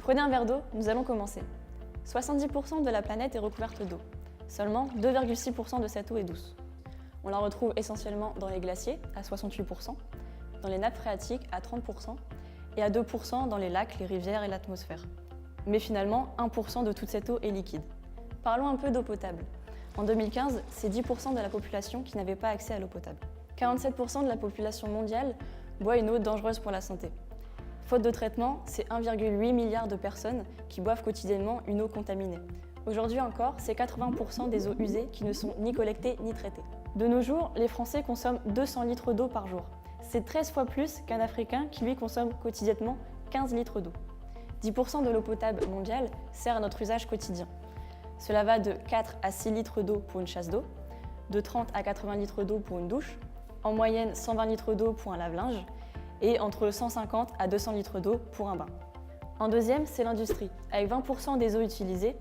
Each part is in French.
Prenez un verre d'eau, nous allons commencer. 70% de la planète est recouverte d'eau. Seulement 2,6% de cette eau est douce. On la retrouve essentiellement dans les glaciers, à 68%, dans les nappes phréatiques, à 30%, et à 2% dans les lacs, les rivières et l'atmosphère. Mais finalement, 1% de toute cette eau est liquide. Parlons un peu d'eau potable. En 2015, c'est 10% de la population qui n'avait pas accès à l'eau potable. 47% de la population mondiale boit une eau dangereuse pour la santé. Faute de traitement, c'est 1,8 milliard de personnes qui boivent quotidiennement une eau contaminée. Aujourd'hui encore, c'est 80% des eaux usées qui ne sont ni collectées ni traitées. De nos jours, les Français consomment 200 litres d'eau par jour. C'est 13 fois plus qu'un Africain qui lui consomme quotidiennement 15 litres d'eau. 10% de l'eau potable mondiale sert à notre usage quotidien. Cela va de 4 à 6 litres d'eau pour une chasse d'eau, de 30 à 80 litres d'eau pour une douche, en moyenne 120 litres d'eau pour un lave-linge et entre 150 à 200 litres d'eau pour un bain. En deuxième, c'est l'industrie, avec 20% des eaux utilisées,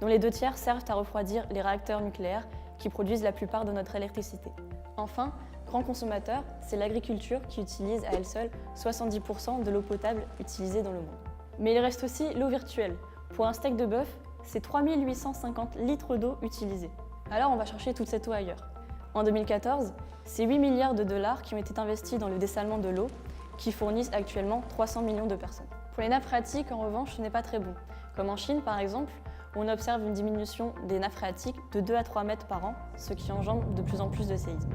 dont les 2/3 servent à refroidir les réacteurs nucléaires qui produisent la plupart de notre électricité. Enfin, grand consommateur, c'est l'agriculture qui utilise à elle seule 70% de l'eau potable utilisée dans le monde. Mais il reste aussi l'eau virtuelle. Pour un steak de bœuf, c'est 3850 litres d'eau utilisée. Alors on va chercher toute cette eau ailleurs. En 2014, c'est 8 milliards de dollars qui ont été investis dans le dessalement de l'eau, qui fournissent actuellement 300 millions de personnes. Pour les nappes phréatiques, en revanche, ce n'est pas très bon. Comme en Chine, par exemple, où on observe une diminution des nappes phréatiques de 2 à 3 mètres par an, ce qui engendre de plus en plus de séismes.